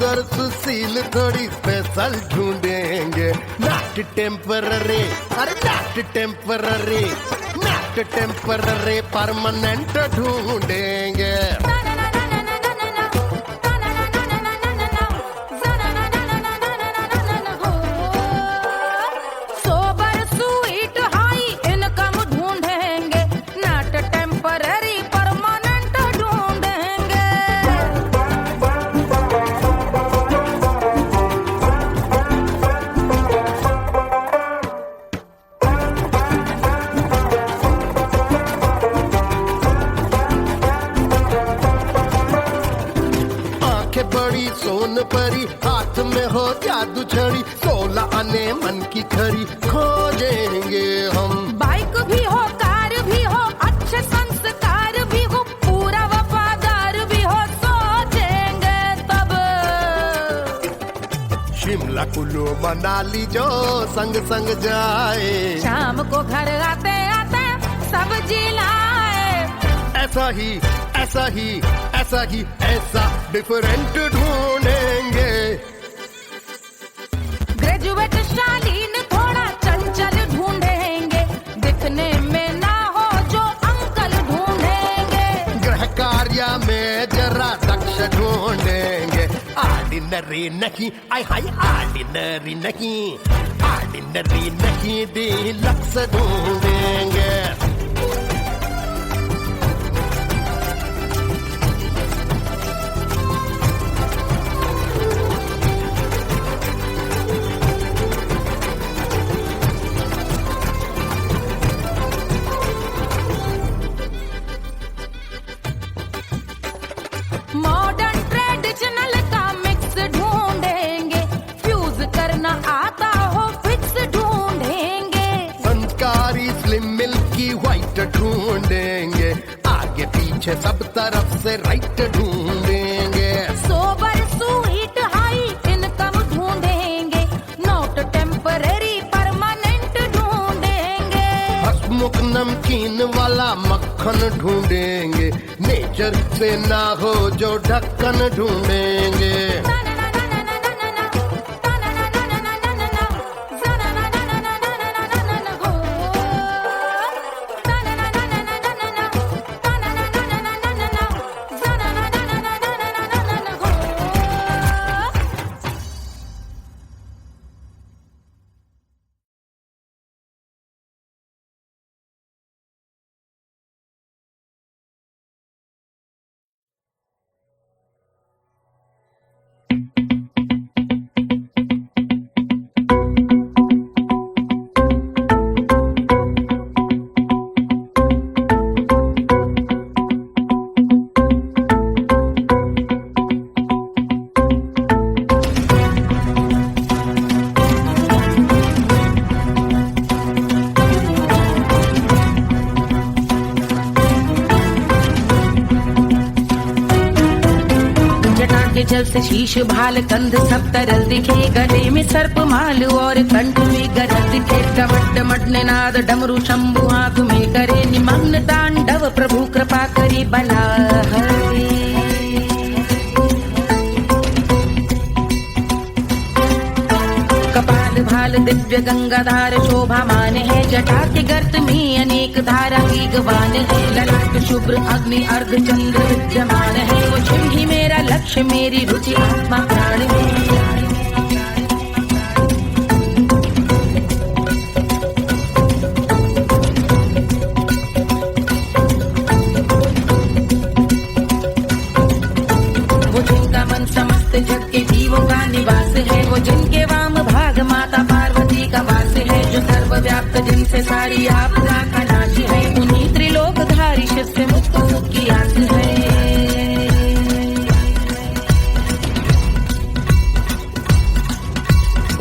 और सुशील थोड़ी स्पेशल ढूंढेंगे। नॉट टेम्पररी, अरे not temporary, not temporary, permanent ढूंढेंगे। सोन परी, हाथ में हो जादू छड़ी, 16 आने मन की खरी खोजेंगे हम। बाइक भी हो, कार भी हो, अच्छे संस्कार भी हो, पूरा वफादार भी हो, सोचेंगे तब। शिमला कुल्लू मनाली जो संग संग जाए, शाम को घर आते आते सब्जी लाए। ऐसा ही ऐसा ही ऐसा ही ऐसा डिफरेंट ढूंढेंगे। ग्रेजुएट शालीन थोड़ा चंचल ढूंढेंगे, दिखने में ना हो जो अंकल ढूंढेंगे। गृह कार्य में जरा दक्ष ढूंढेंगे। ऑर्डिनरी नहीं, आय हाय ऑर्डिनरी नहीं, ऑर्डिनरी नहीं, डीलक्स ढूंढेंगे। मॉडर्न ट्रेडिशनल का मिक्स ढूंढेंगे, फ्यूज करना आता हो फिक्स ढूंढेंगे। संस्कारी स्लिम मिल्की व्हाइट ढूंढेंगे, आगे पीछे सब तरफ से राइट ढूंढेंगे। सोबर स्वीट हाई इनकम ढूंढेंगे, नॉट टेम्पररी परमानेंट ढूंढेंगे। हसमुख नमकीन वाला मक्खन ढूंढेंगे, नेचर से ना हो जो ढक्कन ढूंढेंगे। जल से शीश भाल कंध सब तरल दिखे, गले में सर्प माल और कंठ में गरज दिखे। डमट डमट निनाद डमरू शंभु हाथ में करे निमग्न तांडव, प्रभु कृपा करी बना हरे। कपाल भाल दिव्य गंगाधार शोभामान है, जटा के गर्त में अनेक धारा की गवान है। ललाट शुभ्र अग्नि अर्ध चंद्र विद्यमान है, वो शिव ही मेरा लक्ष्य मेरी रुचि आत्मा प्राण में। वो जिनका मन समस्त जग के जीवों का निवास है, वो जिनके वाम भाग माता पार्वती का वास है। जो सर्वव्याप्त जिनसे सारी आपदा का नाश है, उन्हीं त्रिलोकधारी शिव से मुक्त सुख की आस है।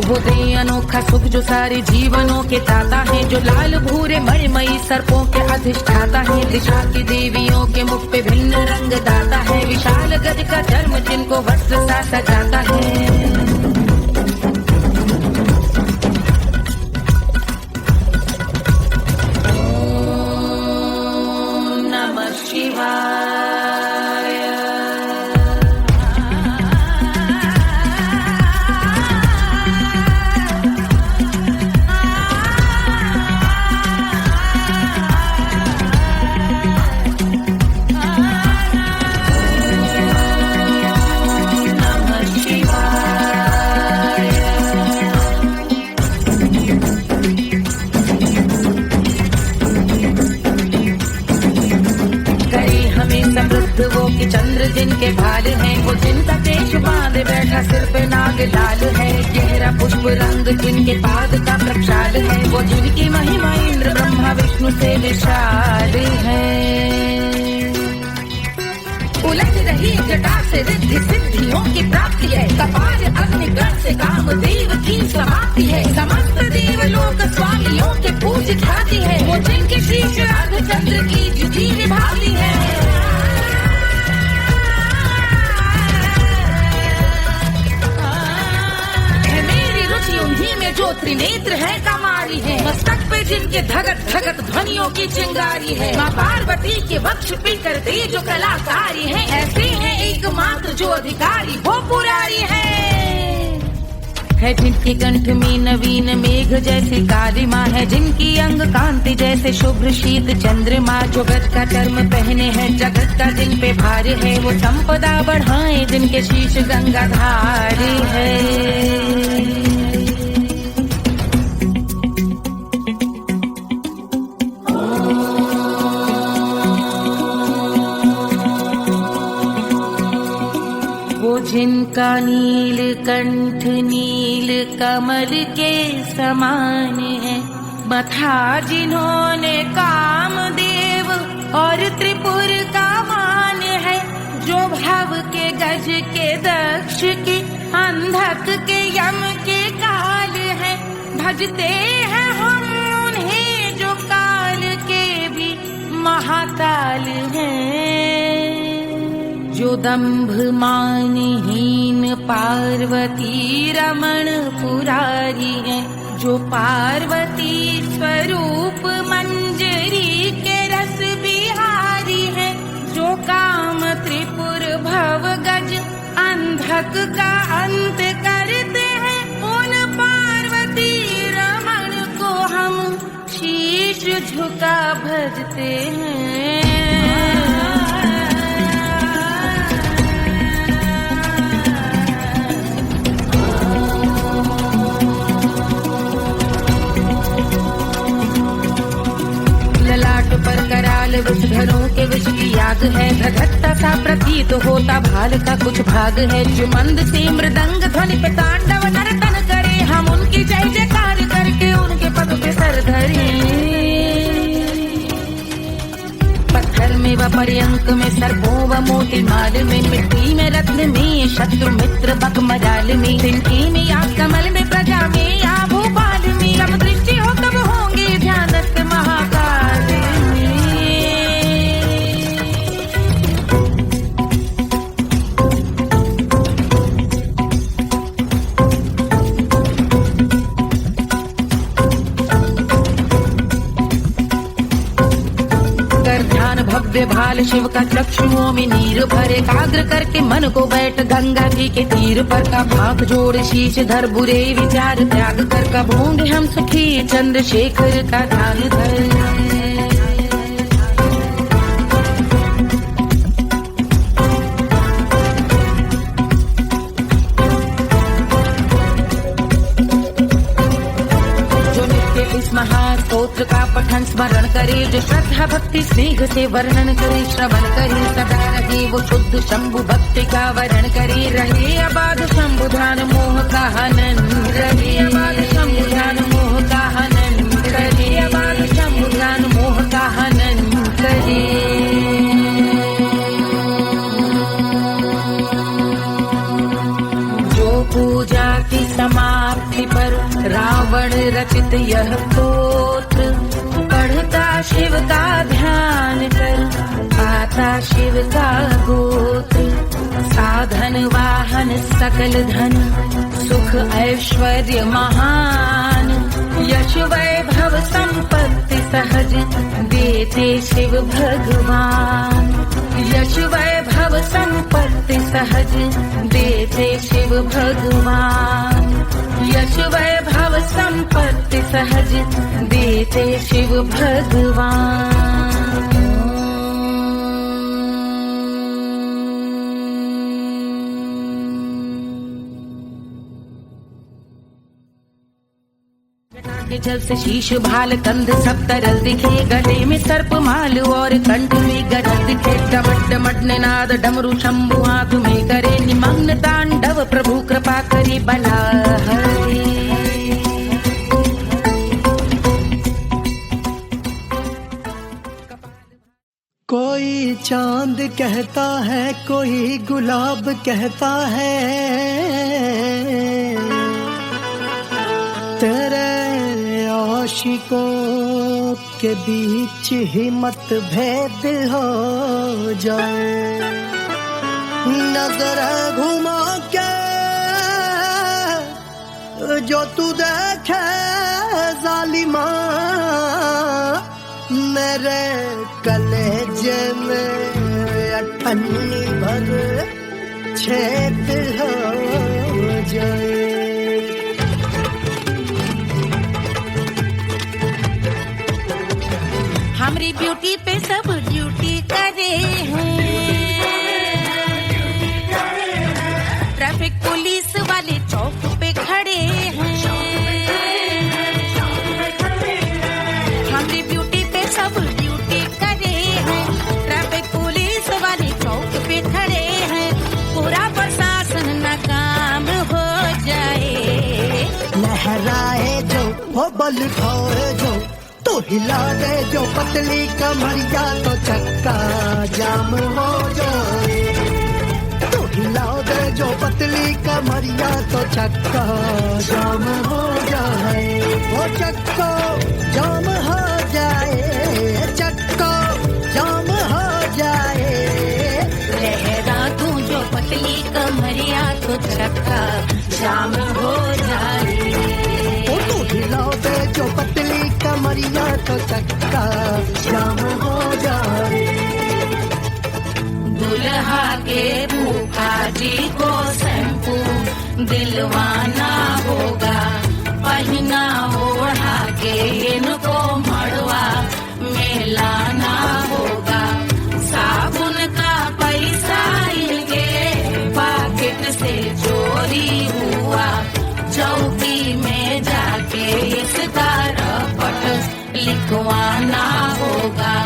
वो दे अनोखा सुख जो सारे जीवनों के दाता है, जो लाल भूरे मणिमयी सर्पों के अधिष्ठाता है। दिशा की देवियों के मुख पे भिन्न रंग दाता है, विशाल गज का जन्म जिनको वस्त्र सा सजाता है। शिवाय जिनका केश बांधे बैठा सिर पे नाग लाल है, गहरा पुष्प रंग जिनके पाद का प्रक्षाल है, वो जिनकी महिमा इंद्र ब्रह्मा विष्णु से विशाल है। उलझ रही जटा से रिद्धि सिद्धियों की प्राप्ति है, कपाल अग्निगण से कामदेव की समाप्ति है, समस्त देवलोक स्वामियों के पूज ख्याति है, वो जिनके शीश अर्धचंद्र की जुटी निभाती है। मेरी रुचि उन्हीं में जो त्रिनेत्र है कमारी है, मस्तक पे जिनके धगत धगत ध्वनियों की चिंगारी है, माँ पार्वती के वक्ष पे करते जो कलाकारी है, ऐसे हैं एकमात्र जो अधिकारी वो पुरारी है जिनके कंठ में नवीन मेघ जैसे कालिमा है, जिनकी अंग कांति जैसे शुभ्र शीत चंद्रमा, जो गज का चर्म पहने हैं जगत का जिन पे भार है, वो संपदा बढ़ाए जिनके शीश गंगाधार है। जिनका नील कंठ नील कमल के समान है, मथा जिन्होंने कामदेव और त्रिपुर का मान है, जो भव के गज के दक्ष के अंधक के यम के काल है, भजते हैं हम उन्हें जो काल के भी महाकाल हैं, जो दंभ मानहीन पार्वती रमण पुरारी है, जो पार्वती स्वरूप मंजरी के रस बिहारी है, जो काम त्रिपुर भव गज अंधक का अंत करते हैं, उन पार्वती रमण को हम शीश झुका भजते हैं। पर कराल विषधरों के विष की याद है, धधकता सा प्रतीत होता भाल का कुछ भाग है, जो मंद से मृदंग ध्वनि पे तांडव नर्तन करे, हम उनकी जय जयकार करके उनके पद पे सर धरे। पत्थर में व पर्यंक में सर्पों व मोती माल में, मिट्टी में रत्न में शत्रु मित्र बक मजाल में, तिनके में या कमल में प्रजा में या भोपाल में, अब दृष्टि हो तब होंगे ध्यानस्थ महाकाल। भव्य भाल शिव का चक्षुओं में नीर भरे, एकाग्र करके मन को बैठ गंगा जी के तीर पर, का भाग जोड़ शीश धर बुरे विचार त्याग कर, कब होंगे हम सुखी चंद्रशेखर का ध्यान धर। महास्तोत्र का पठन स्मरण करे, जो श्रद्धा भक्ति स्नेह से वर्णन करे, श्रवण करे सदा रहे वो शुद्ध शंभु भक्ति का वर्ण करे, रहे अबाध शंभु ध्यान मोह का हनन, रहे अबाध शंभु ध्यान मोह का हनन, रहे अबाध शंभु ध्यान मोह का हनन करे। पूजा की समाप्ति पर रावण रचित यह स्तोत्र, पढ़ता शिव का ध्यान कर पाता शिव का गोत्र, साधन वाहन सकल धन सुख ऐश्वर्य महान, यश वैभव संपत्ति सहज देते शिव भगवान, यश वैभव संपत्ति सहज देते शिव भगवान, यश वैभव संपत्ति सहज देते शिव भगवान। के जल से शीश भाल कंध सब तरल दिखे, गले में सर्प माल और कंठ में गरज दिखे। डमट डमट निनाद डमरू शंभु हाथ में करे निमग्न तांडव, प्रभु कृपा करे बला हरे। कोई चांद कहता है, कोई गुलाब कहता है, तेरे आशिकों के बीच ही मतभेद हो जाए। नजर घुमा के जो तू देखे जालिमा, मेरे कलेजे में अठन्नी भर छेद हो जाए। हमारी ब्यूटी पे सब ड्यूटी करे हैं, ट्रैफिक पुलिस वाले चौक पे खड़े हैं। हमारी ब्यूटी पे सब ड्यूटी करे हैं, ट्रैफिक पुलिस वाले चौक पे खड़े हैं। पूरा प्रशासन नाकाम हो जाए। लहराए जो वो बल खाए जो, तो हिला दे जो पतली कमरिया, तो चक्का जाम हो जाए। तो हिला दे जो पतली कमरिया, तो चक्का जाम हो जाए। वो चक्का जाम हो जाए, चक्का जाम हो जाए। लहरा तू जो पतली कमरिया, तो चक्का जाम हो जाए। तो हिला दे जो पतली कमरिया, तो चक्का जाम हो जाए। दुल्हा के भूखा जी को शैम्पू दिलवाना होगा, पहना ओढ़ा के इनको मड़वा में लाना होगा। साबुन का पैसा इनके पॉकेट से चोरी हुआ, चौकी में जाके इसका रपट लिखवाना होगा।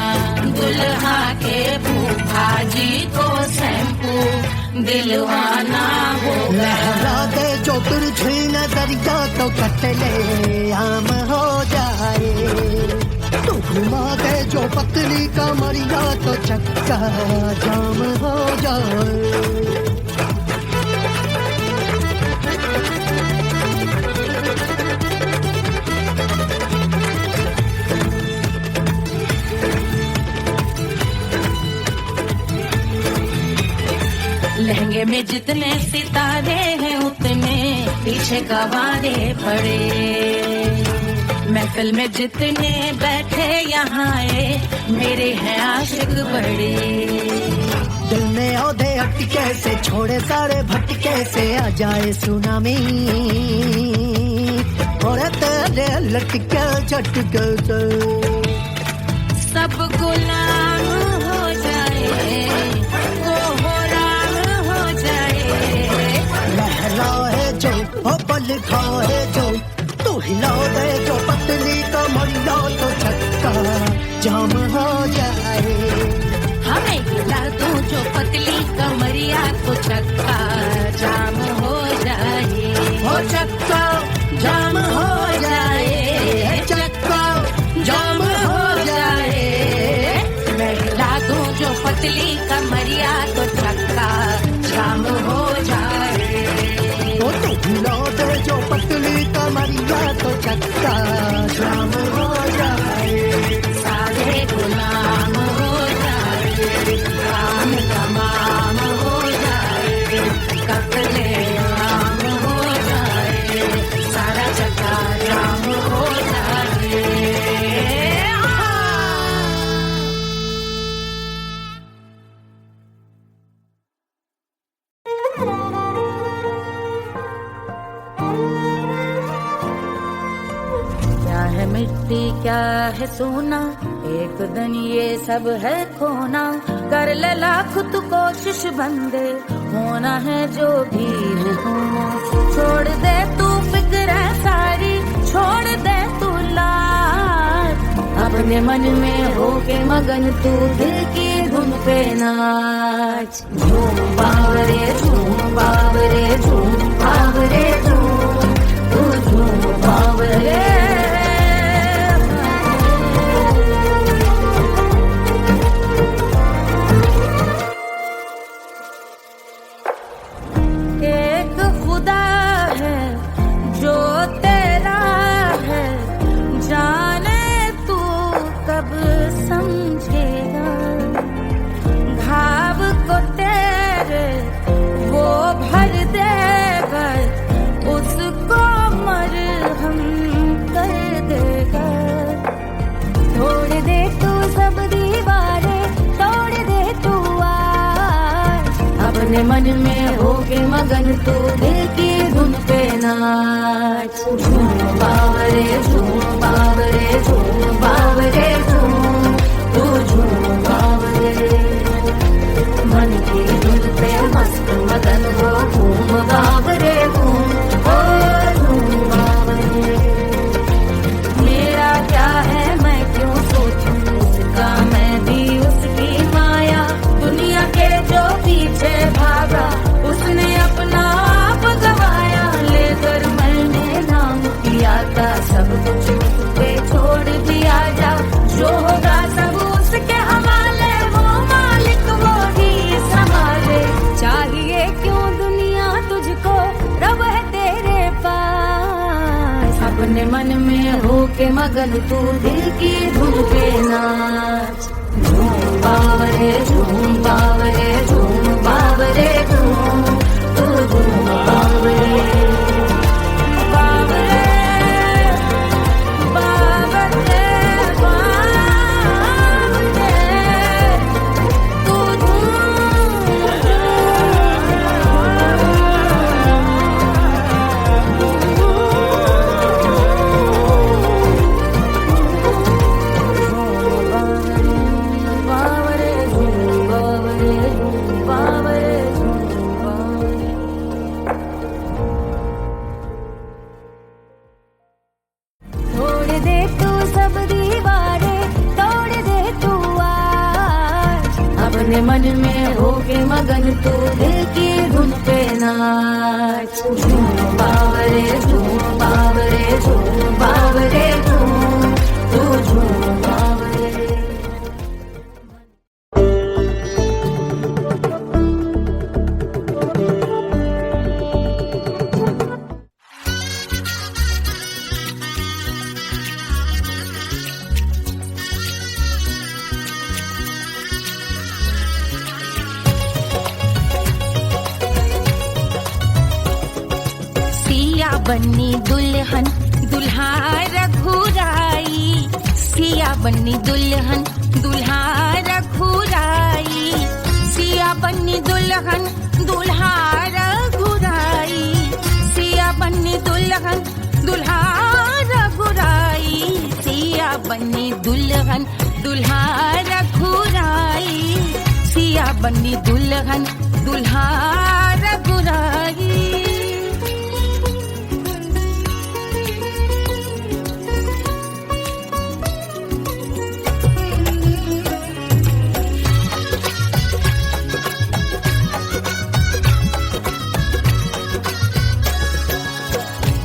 दुल्हा के फूफा जी को शैम्पू दिलवाना होगा। लहरा दे जो तुरझी नजरिया, तो कतले आम हो जाए। तू घुमा दे जो पतली कमरिया, तो चक्का जाम हो जाए। लहंगे में जितने सितारे हैं, उतने पीछे गवारे पड़े। महफिल में जितने बैठे यहाँ आए, मेरे हैं आशिक बड़े। दिल में औधे हटके से, छोड़े सारे भटके से, आ जाए सुनामी और तेरे लटके झटके से सब गुलाम हो जाए, वो हो राम हो जाए। लहराए जो हो बल खाए जो, तू हिला दे जो पतली कमरिया, तो चक्का जाम हो जाए। हमें हिला दूं जो पतली कमरिया, तो चक्का जाम हो जाए। हो चक्का जाम हो जाए, चक्का जाम हो जाए। मैं हिला दूं जो पतली कमरिया, तो चक्का जाम हो जाए। तो तू हिला दे जो पतली कमरिया, तो चक्का जाम हो जाए। सारे गुलाम हो जाए, काम तमाम हो जाए, कपड़े आम हो जाए, सारा चक्का जाम हो जाए। क्या है मिट्टी क्या है सोना, एक दिन ये सब है खोना। कर ले लाख तू कोशिश बंदे, होना है जो भी है होना। छोड़ दे तू फिक्र सारी, छोड़ दे तू अपने मन में होके मगन तू दिल की धुन पे नाच। झूम बावरे झूम बावरे झूम बावरे झूम, तू झूम बावरे। एक खुदा है जो तेरा है, जाने तू कब समझेगा। घाव को तेरे वो भर देगा, उसको मरहम कर देगा। तोड़ दे तू सब दीवारें, तोड़ दे तू आज। अपने मन में होके मगन तू दिल की धुन पे नाच। झूम बावरे झूम बावरे झूम बावरे झूम, तू झूम बावरे। मन की धुन पे मस्त मगन हो घूम बावरे घूम, ओ झूम बावरे। मेरा क्या है मैं क्यों सोचूं उसका, मैं भी उसकी माया। दुनिया के जो पीछे भागा उसने अपना आप गवाया। लेकर मैंने नाम किया था सब कुछ उस पे छोड़ दिया जा। जो होगा सब उसके हवाले, वो मालिक वो ही संभाले। चाहिए क्यों दुनिया तुझको, रब है तेरे पास। अपने मन में होके मगन तू दिल की धुन पे नाच। झूम बावरे झूम बावरे झूम बावरे झूम, तू झूम बावरे। बावरे बावरे बावरे, तू तोड़ दे तू सब दीवारें, तोड़ दे तू आज। अपने मन में होके मगन तू दिल की धुन पे नाच। झूम बावरे झूम बावरे झूम बावरे झूम, तू झूम बावरे। सिया बन्नी दुल्हन दुल्हा रघुराई, सिया बन्नी दुल्हन दुल्हा रघुराई। सिया बन्नी दुल्हन दुल्हा रघुराई, सिया बन्नी दुल्हन दुल्हा रघुराई। सिया बन्नी दुल्हन दुल्हा रघुराई, सिया बन्नी दुल्हन दुल्हा रघुराई।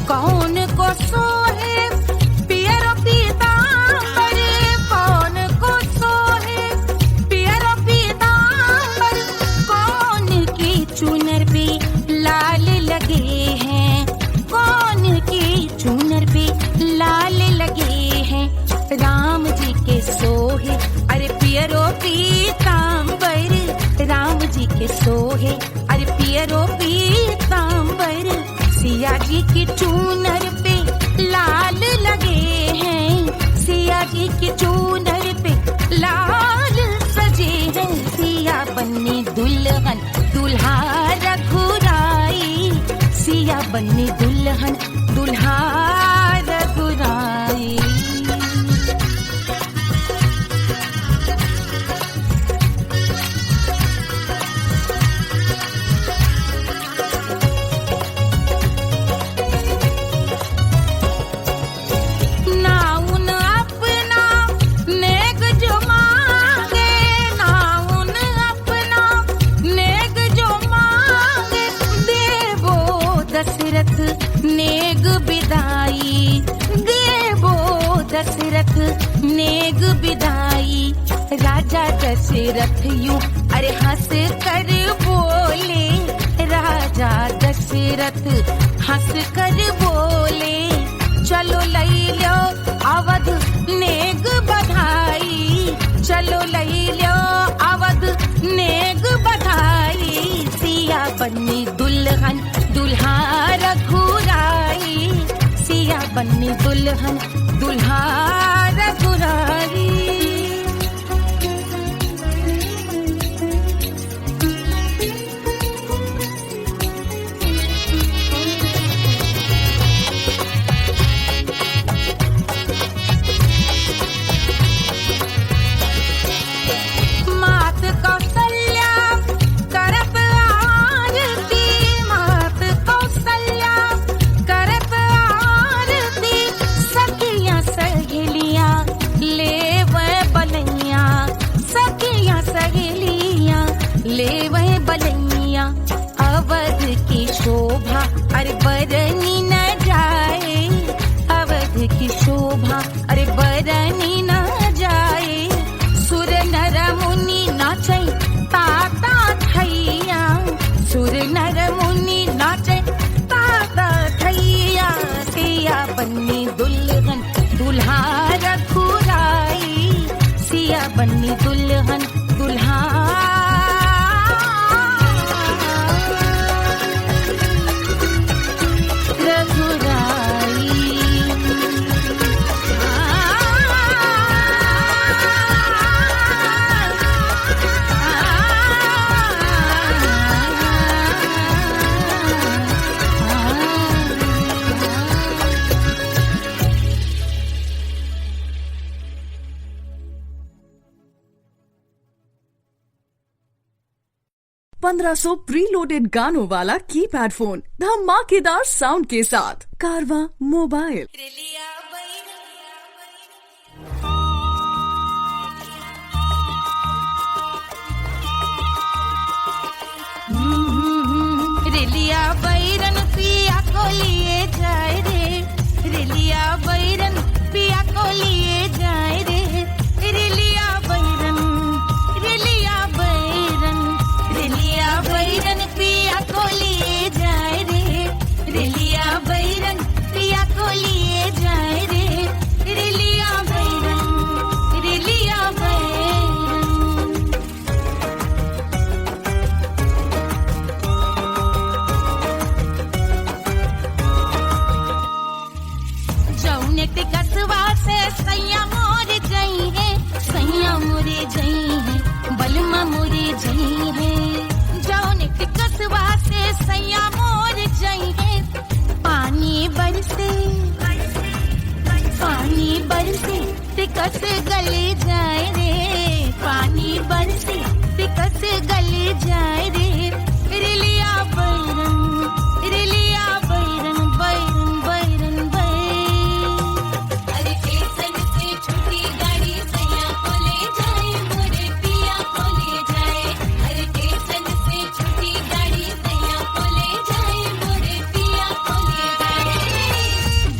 कौन को सोहे पियरो पीतांबर, कौन को सोहे पियरो पीतांबर। कौन की चुनर पे लाल लगे हैं, कौन की चुनर पे लाल लगे हैं। राम जी के सोहे अरे पियरो पीतांबर, राम जी के सोहे अरे पियरो पीतांबर। सिया जी की चूनर पे लाल लगे हैं, सिया जी की चूनर पे लाल सजे हैं। सिया बन्नी दुल्हन दुल्हा रघुराई, सिया बन्नी दुल्हन दुल्हा रघुराई। नेग विदाई देवो दशरथ नेग विदाई। राजा दशरथ यूं अरे हंस कर बोले, राजा दशरथ हंस कर बोले, चलो लई लो अवध नेग बधाई, चलो लई लो अवध नेग बधाई। सिया बन्नी दुल्हन दुल्हा रघुराई, सिया बन्नी दुल्हन दुल्हा रघुराई। ले वह बलैया अवध की शोभा अरे बरनी न जाए, अवध की शोभा अरे बरनी न जाए। सुर नर मुनि नाचे ताता थैया, सुर नर मुनि नाचे ताता थैया। सिया बन्नी दुल्हन दुल्हा रघुराई, सिया बन्नी दुल्हन दुल्हा ₹1500 प्रीलोडेड गानों वाला कीपैड फोन धमाकेदार साउंड के साथ कारवा मोबाइल। रेलिया बैरन पिया को लिए जाए रे, रेलिया बैरन पिया को लिए जाए रे। रेलिया बैरन, रेलिया बैरन, रेलिया बैरन पिया को लिए जाए रे, रेलिया बैरन पिया को लिए जाए रे। रेलिया बैरन, रेलिया बैरन। जौने टिकटवा से सैया मोर जई है, सैया मोरे जई है, बलमा मोरे जई है। जौने टिकटवा से सैया मोर जई है, पानी बरसे, पानी बरसे टिकट गले जाए रे, पानी बरसे टिकट गले जाए रे। रेलिया बैरन, रेलिया बैरन, बैरन बैरन बैरन। अरे स्टेशन से छुट्टी गाड़ी सैया को ले जाए, मोरे पिया को ले जाए। अरे स्टेशन से छुट्टी गाड़ी सैया को ले जाए, मोरे पिया को ले जाए।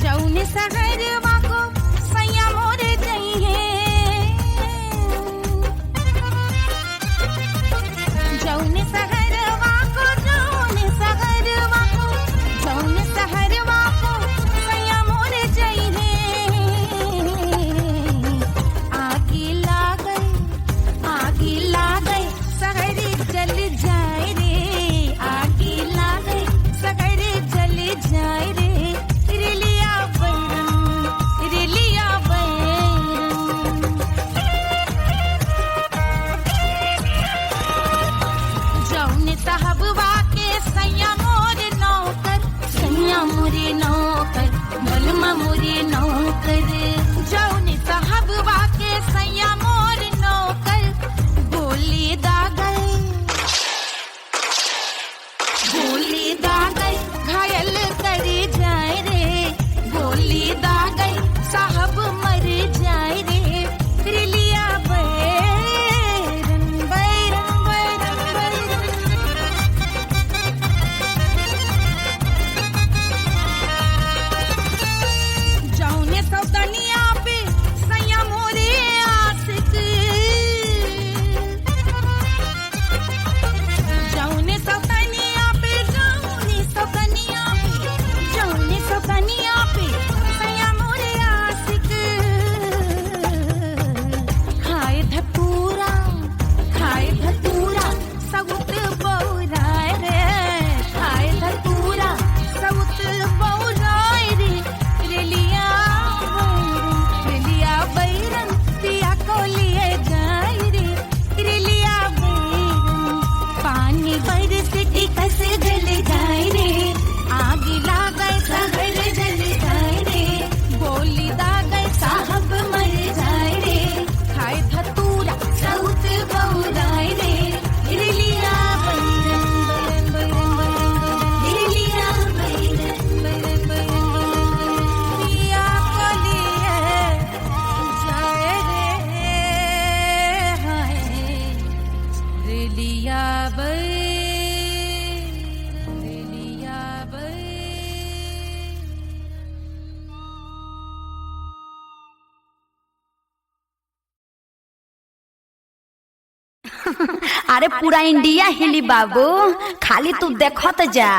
जौने शहरवा को सैया मोरे जई है, अरे पूरा इंडिया हिली बाबू, खाली तू देखत जा।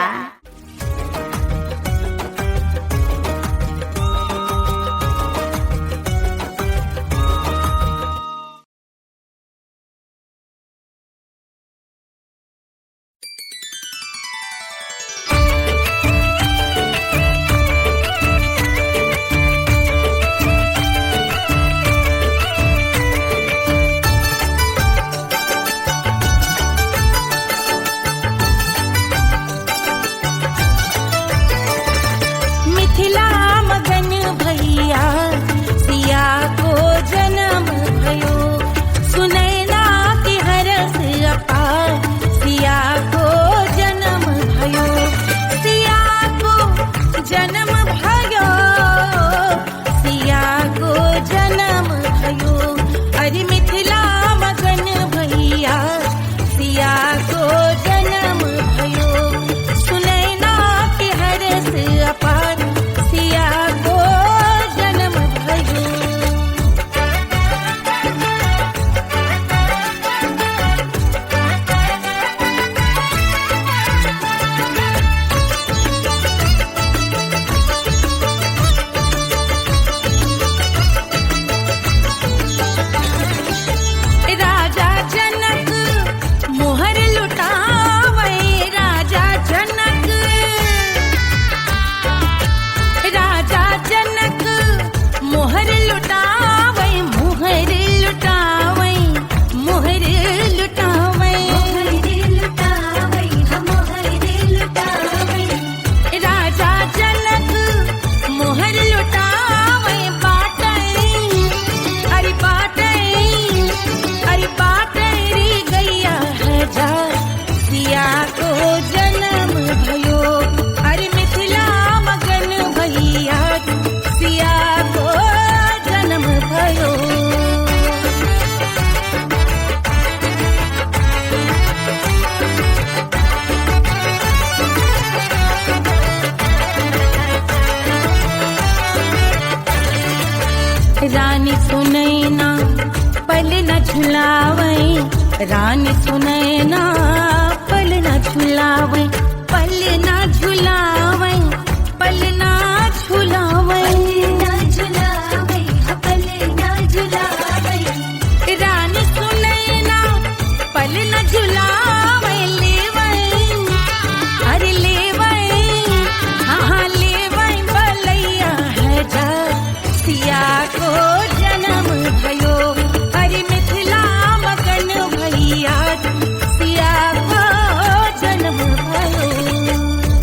रानी सुनैना पल न झुलावे, रानी सुनैना पल न झुलावे, पल न झुलावे, पल न झुलावे, पल न झुलावे। रानी सुनैना पल न झुलावे, लेवे अरे लेवे, हाँ लेवे बलैया है जा सिया को जन्म भयो, अरे मिथिला मगन भैया सिया को जन्म भयो।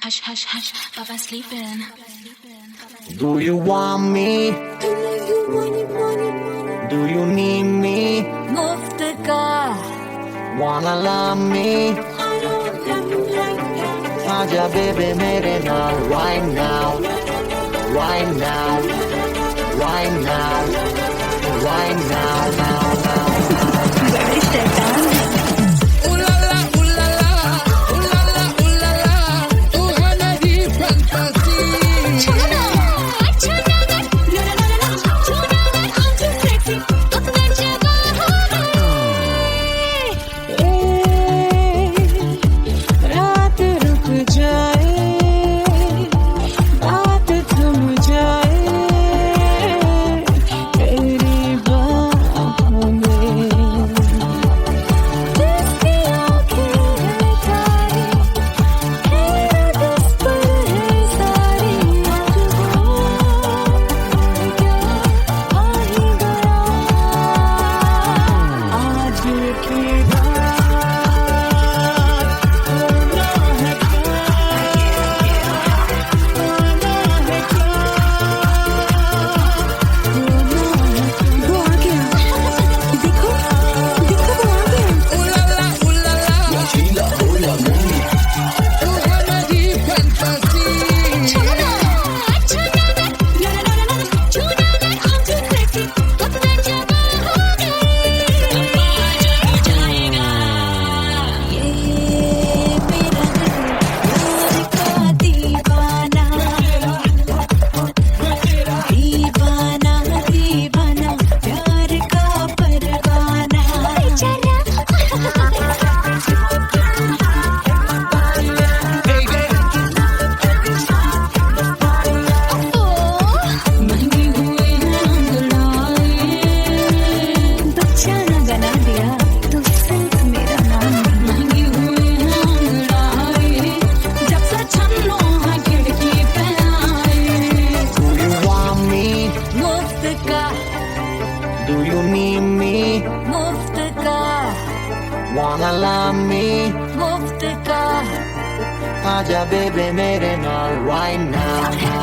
Hush, hush, hush, Papa's sleeping. Do you want me? Do you need me? मुफ्त का Wanna love me? आजा baby मेरे नाल right now, right now, right now, right now, now, now. बड़े शैतान हैं। Wanna love me? मुफ्त का आजा baby मेरे नाल right now.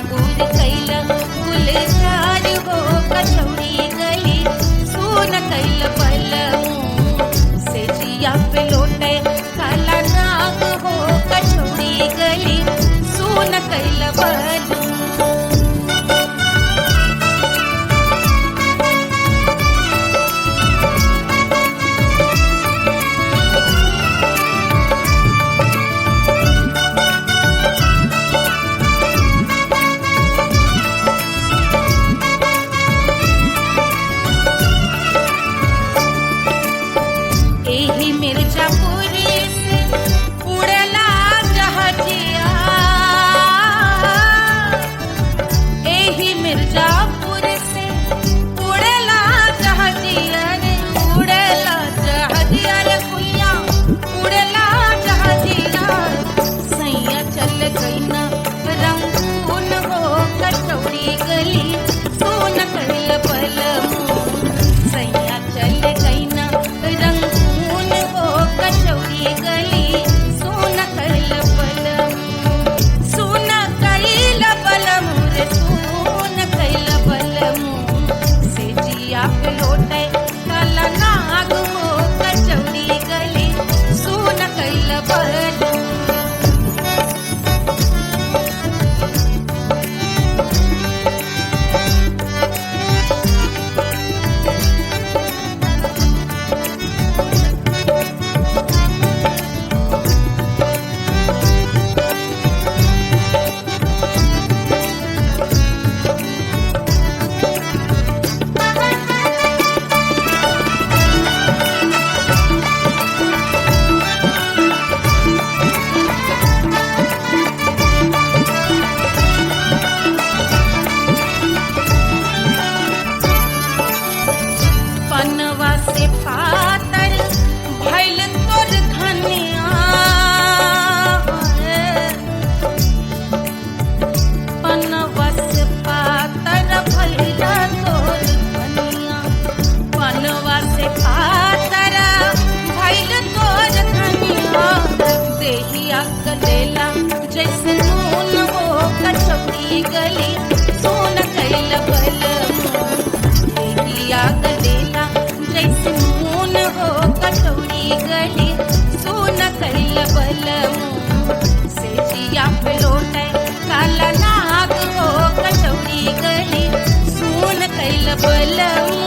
पूरी कचौड़ी गली सुन कैल बलमू से जिया पे लोटे काला नाग हो कचौड़ी गली सुन कैल बलमू एही मिर्जापुर से उड़ला जहाजिया एही मिर्जापुर से उड़ला जहाजिया रे उड़ला जहाजिया रे कुइया उड़ला जहाजिया सैया चल गई ना रंगून हो कचौड़ी गली सोन कैल बलमू सैया चल गई ना रंगून हो कचौड़ी गली सोन कैल बलमू सोन कैल बलमू रे सोन कैल बलमू से जिया पे लोटे काला नाग हो कचौड़ी गली सोन कैल बलमू पनवा से पातर भइल तोर धनिया पनवा से पातर भइल तोर धनिया पनवा से पातर भइल तोर धनिया देहिया कलेला जैसे नून हो कचौड़ी गली सोन कैल बलमू देहिया गलेला जैसे नून हो कचौड़ी गली सोन कैल बलमू से जिया पे लोटे काला नाग हो कचौड़ी गली सोन कैल बलमू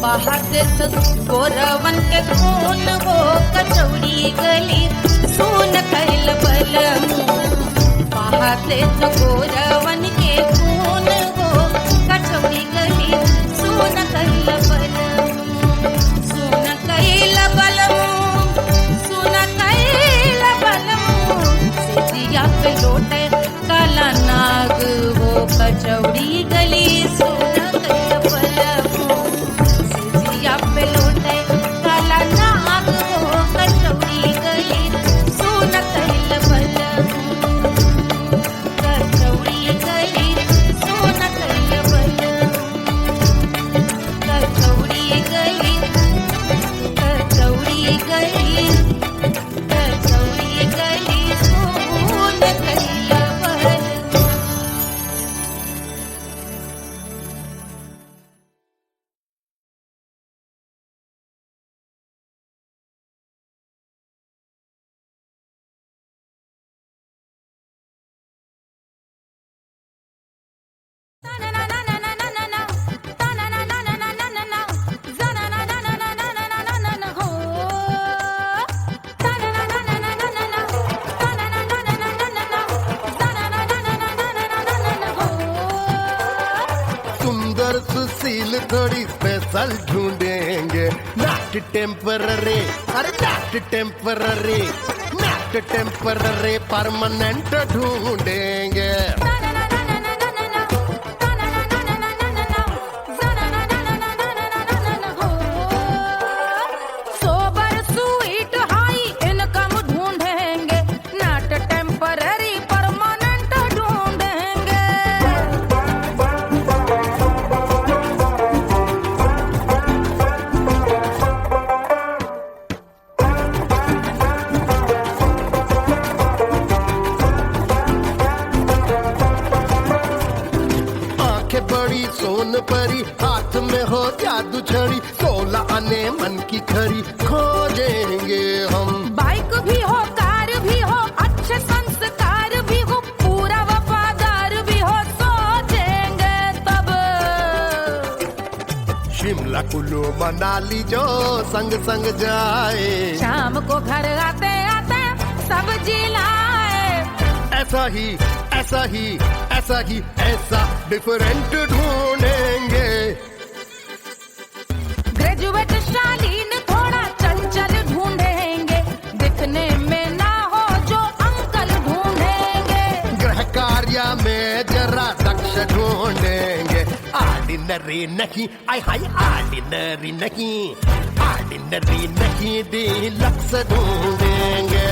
बहाते तो गोरवन के खून वो कचौड़ी गली सोन कैल बलमू बहाते तो गोरवन के खून वो कचौड़ी गली सोन कैल बलमू सोन कैल बलमू सोन कैल बलमू सिजिया पे लोटे काला नाग वो कचौड़ी गली सोन कैल बलमू सिजिया पे लोटे काला नाग वो कचौड़ी गली सोन कैल बलमू कचौड़ी गली सोन कैल बलमू कचौड़ी गली कचौड़ी गली कचौड़ी गली सोन कैल बलमू सुंदर सुशील थोड़ी स्पेशल ढूंढेंगे नॉट टेम्पररी अरे not temporary not temporary permanent ढूंढेंगे सोबर स्वीट हाई इनकम ढूंढेंगे नॉट टेम्पररी परमानेंट ढूंढेंगे आंखें बड़ी सोन परी हाथ में हो जादू छड़ी 16 आने मन की खरी खोजेंगे हम बाइक भी हो कार भी हो अच्छे संस्कार भी हो पूरा वफादार भी हो सोचेंगे तब शिमला कुल्लू मनाली जो संग संग जाए शाम को घर आते आते सब्जी लाए ऐसा ही ऐसा ही ऐसा ही ऐसा डिफरेंट ढूंढेंगे ग्रेजुएट शालीन थोड़ा चंचल ढूंढेंगे दिखने में ना हो जो अंकल ढूंढेंगे गृह कार्य में जरा दक्ष ढूंढेंगे ऑर्डिनरी नहीं आई हाई ऑर्डिनरी नहीं डीलक्स ढूंढेंगे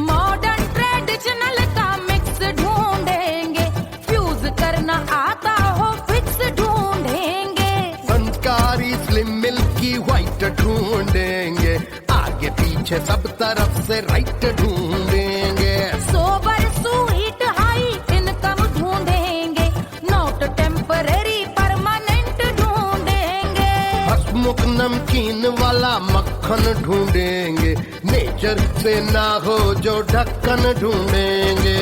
मॉडर्न ट्रेडिशनल का मिक्स ढूंढेंगे फ्यूज करना आता हो फिक्स ढूंढेंगे संस्कारी स्लिम मिल्की व्हाइट ढूंढेंगे आगे पीछे सब तरफ से राइट ढूंढेंगे सोबर स्वीट हाई इनकम ढूंढेंगे नॉट टेम्पररी परमानेंट ढूंढेंगे हसमुख नमकीन वाला मक्खन ढूंढेंगे नेचर से ना हो जो ढक्कन ढूंढेंगे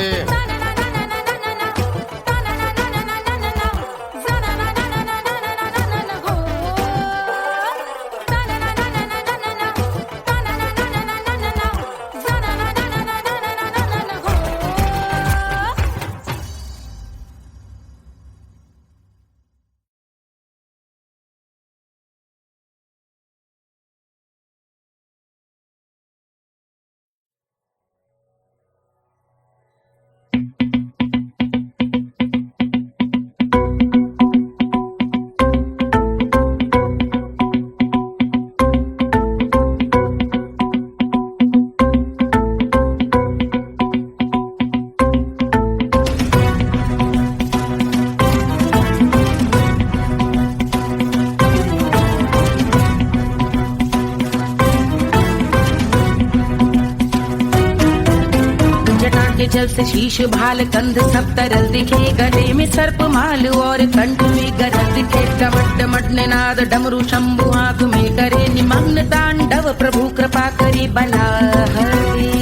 जल से शीश भाल कंध सब तरल दिखे, गले में सर्प माल और कंठ में गरज दिखे। डमट डमट निनाद डमरू शंभु हाथ में करे निमग्न तांडव, प्रभु कृपा करे बला हरे।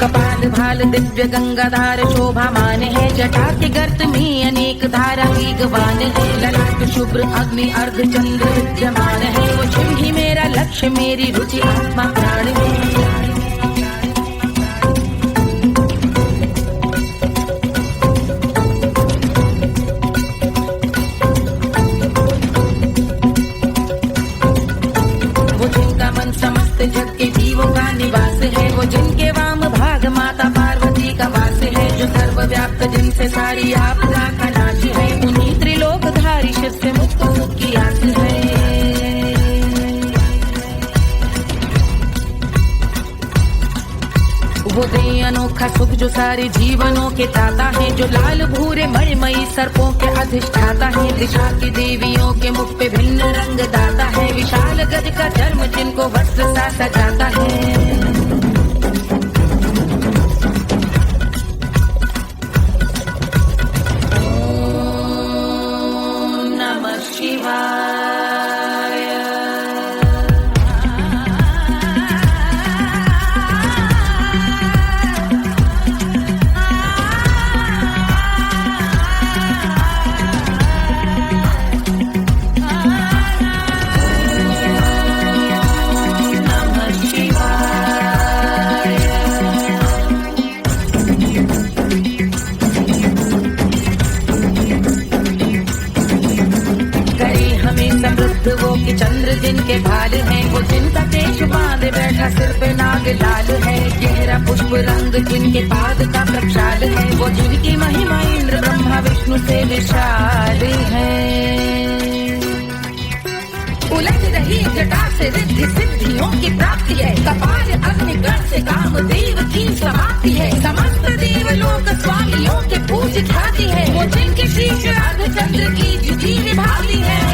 कपाल भाल दिव्य गंगाधार शोभामान है, जटा के गर्त में अनेक धारा वेगवान है। ललाट शुभ्र अग्नि अर्ध चंद्र विद्यमान है, वो चिन्ह मेरा लक्ष्य मेरी रुचि आत्मा प्राण है। वो जिनका मन समस्त जग के जीवों का निवास है, वो जिनके वाम भाग माता पार्वती का वास है। जो सर्वव्याप्त जिनसे सारी आपदा का नाश है, उन्हीं त्रिलोकधारी शिव से मुक्त सुख की आस है। वो दे अनोखा सुख जो सारे जीवनों के दाता है, जो लाल भूरे मणिमयी सर्पों के अधिष्ठाता है। दिशा की देवियों के मुख पे भिन्न रंग दाता है, विशाल गज का चर्म जिनको वस्त्र सा सजाता है। वो कि चंद्र जिनके भाल हैं, वो जिनका केश बांधे बैठा सिर पे नाग लाल है। गहरा पुष्प रंग जिनके पाद का प्रक्षाल है, वो जिनकी महिमा इंद्र ब्रह्मा विष्णु से विशाल है। उलझ रही जटा से रिद्धि सिद्धियों की प्राप्ति है, कपाल अग्निगण से कामदेव की समाप्ति है। समस्त देवलोक स्वामियों के पूज ख्याति है, वो जिनके शीश अर्धचंद्र की जुटी निभाती है।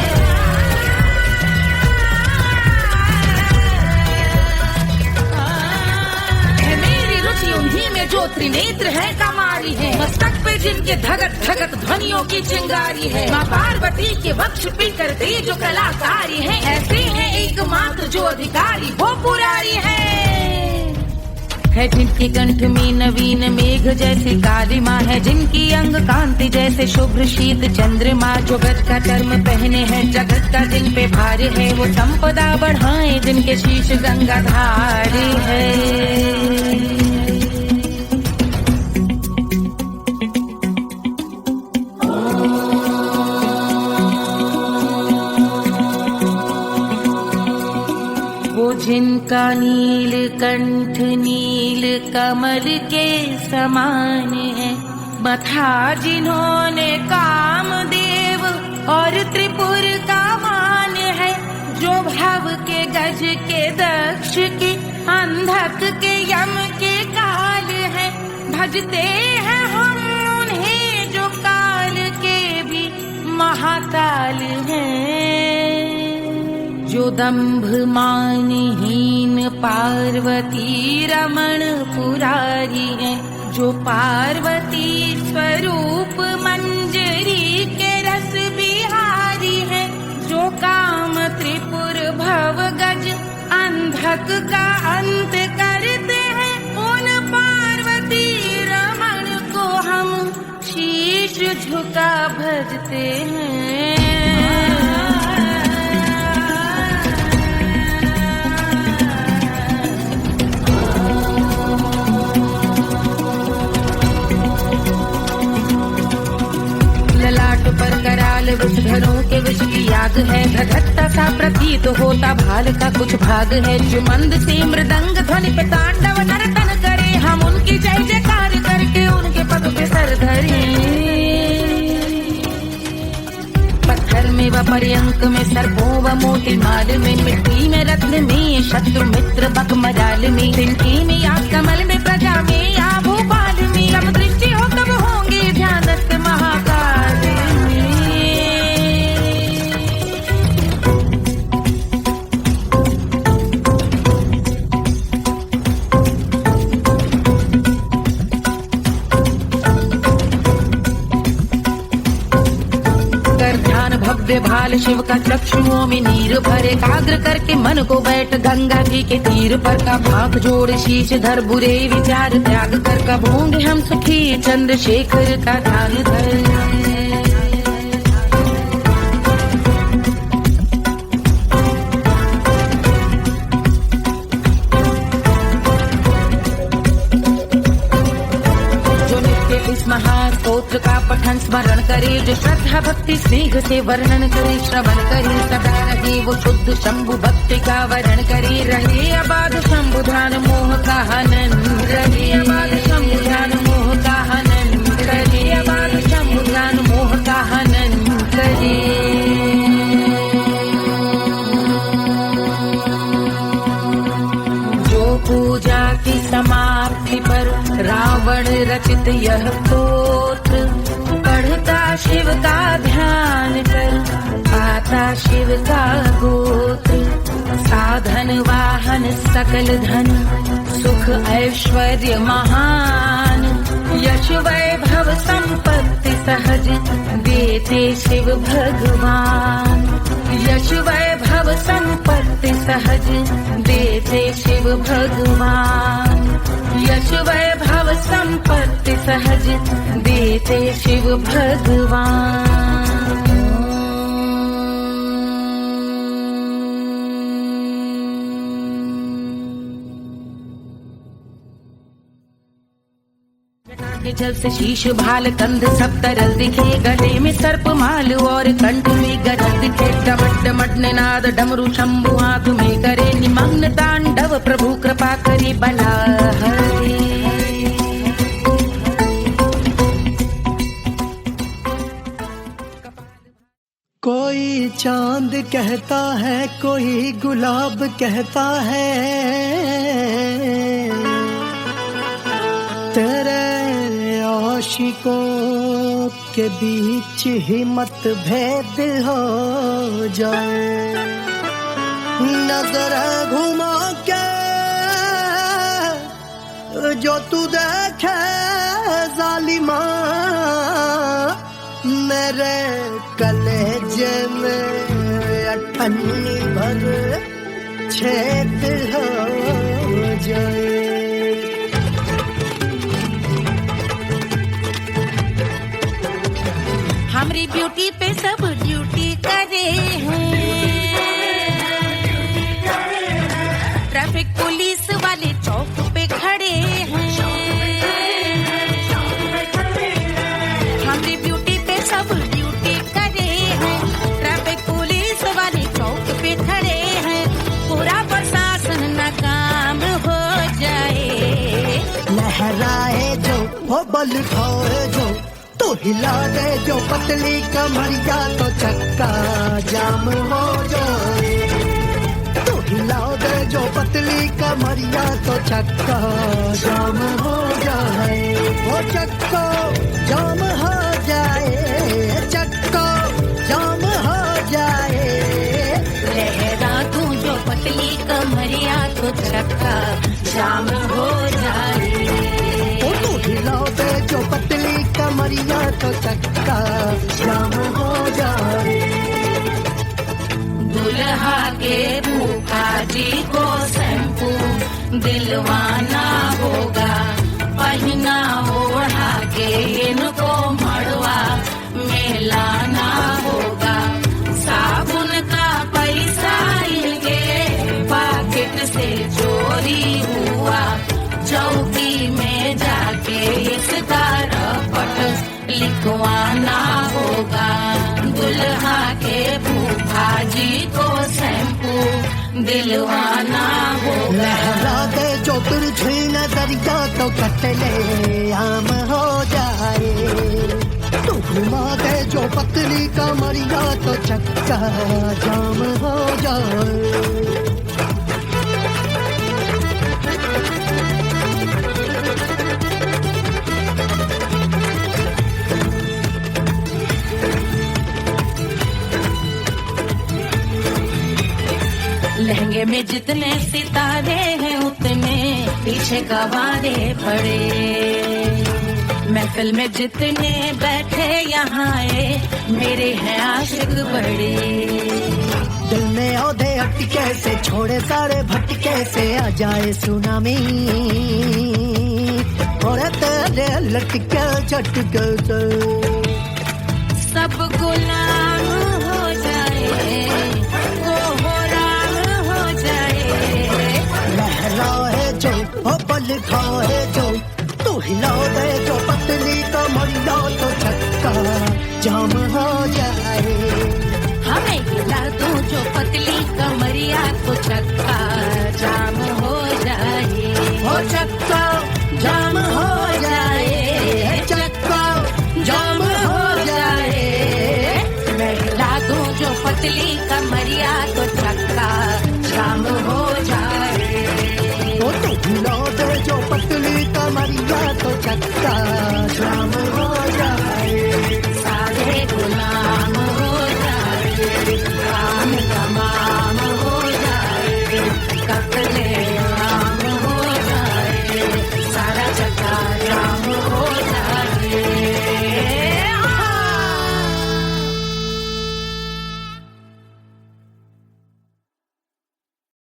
उन्हीं में जो त्रिनेत्र है कमारी है, मस्तक पे जिनके धगत धगत ध्वनियों की चिंगारी है। माँ पार्वती के वक्ष पे करते जो कलाकारी है, ऐसे हैं एकमात्र जो अधिकारी वो पुरारी है। जिनके कंठ में नवीन मेघ जैसी काली माँ है, जिनकी अंग कांति जैसे शुभ्र शीत चंद्रमा। जो गज का चर्म पहने हैं जगत का जिन पे भार है, वो संपदा बढ़ाए जिनके शीश गंगाधार है। जिनका नील कंठ नील कमल के समान है, मथा जिन्होंने कामदेव और त्रिपुर का मान है। जो भव के गज के दक्ष के अंधक के यम के काल है, भजते हैं हम उन्हें जो काल के भी महाकाल हैं। जो दंभ मानहीन पार्वती रमण पुरारी है, जो पार्वती स्वरूप मंजरी के रस बिहारी है। जो काम त्रिपुर भव गज अंधक का अंत करते हैं, उन पार्वती रमण को हम शीश झुका भजते हैं। पर कराल विषधरों के विष की याद है, धधकता सा प्रतीत होता भाल का कुछ भाग है। जो मंद से मृदंग ध्वनि पे तांडव नर्तन करे, हम उनकी जय जयकार करके उनके पद पे सर धरे। पत्थर में व पर्यंक में सर्पों व मोती माल में, मिट्टी में रत्न में शत्रु मित्र बक मजाल में, तिनके में या कमल में प्रजा में या भोपाल में। जब दृष्टि हो तब होंगे ध्यानस्थ महाकाल। भव्य भाल शिव का चक्षुओं में नीर भरे, एकाग्र करके मन को बैठ गंगा जी के तीर पर, का भाग जोड़ शीश धर बुरे विचार त्याग कर, कब होंगे हम सुखी चंद्रशेखर का ध्यान धर। इस महास्तोत्र का पठन स्मरण करे, जो श्रद्धा भक्ति स्नेह से वर्णन करे, श्रवण करे सदा रहे वो शुद्ध शंभु भक्ति का वरण करे, रहे अबाध शंभु ध्यान मोह का हनन, रहे अबाध शंभु ध्यान मोह का हनन, रहे अबाध शंभु ध्यान मोह का हनन करे। पूजा की समाप्ति पर रावण रचित यह स्तोत्र, पढ़ता शिव का ध्यान कर पाता शिव का गोत्र, साधन वाहन सकल धन सुख ऐश्वर्य महान, यश वैभव संपत्ति सहज देते शिव भगवान, यश वैभव संपत्ति सहज देते शिव भगवान, यश वैभव संपत्ति सहज देते शिव भगवान। के जल से शीश भाल कंध सब तरल दिखे, गले में सर्प माल और कंठ में गरज दिखे, डमट डमट निनाद डमरू शंभु हाथ में करे, निमग्न तांडव प्रभु कृपा करे बला हरे। कोई चांद कहता है, कोई गुलाब कहता है, तेरे आशिकों के बीच ही मतभेद हो जाए, नजर घुमा के जो तू देखे जालिमा, मेरे कलेजे में अठन्नी भर छेद हो जाए। हमारी ब्यूटी पे सब ड्यूटी करे हैं, ट्रैफिक पुलिस वाले चौक पे खड़े हैं, हमारी ब्यूटी पे सब ड्यूटी करे हैं, ट्रैफिक पुलिस वाले चौक पे खड़े हैं, पूरा प्रशासन नाकाम हो जाए, लहराए जो वो बल खाए जो, तो हिला दे जो पतली कमरिया तो चक्का जाम हो जाए, तो हिला दे जो पतली कमरिया तो चक्का जाम हो जाए, वो चक्का जाम हो जाए, चक्का जाम हो जाए, लहरा तू जो पतली कमरिया तो चक्का जाम हो जाए, तो हिला दे जो पतली कमरिया तो चक्का जाम हो जाए। दुल्हा के भूखा जी को शैम्पू दिलवाना होगा, पहना ओढ़ा के इनको मड़वा में लाना होगा, साबुन का पैसा इनके पाकिट से चोरी हुआ, चौकी में जाके इसका रपट लिखवाना होगा, दुल्हा के फूफा जी को शैम्पू दिलवाना होगा। लहरा दे जो तुझे नजरिया तो कतले आम हो जाए, तू घुमा दे जो पतली कमरिया तो चक्का जाम हो जाए। लहंगे में जितने सितारे हैं उतने पीछे गवारे पड़े, महफिल में जितने बैठे यहाँ आए मेरे हैं आशिक बड़े। दिल में औधे अटके से छोड़े सारे भटके से आ जाए सुनामी और तेरे लटके झटके से सब गुलाम हो जाए वो हो राम हो जाए। लहराए जो ओ पल खाए जो तू हिला दे जो पतली कमरिया तो चक्का जाम हो जाए। हमें हिला दो जो पतली कमरिया तो चक्का जाम हो जाए। हो चक्का जाम हो जाए, चक्का जाम हो जाए। मैं हिला दूं जो पतली कमरिया तो चक्का जाम हो जाए। ओ तू हिला दे जो पतली कमरिया तो चक्का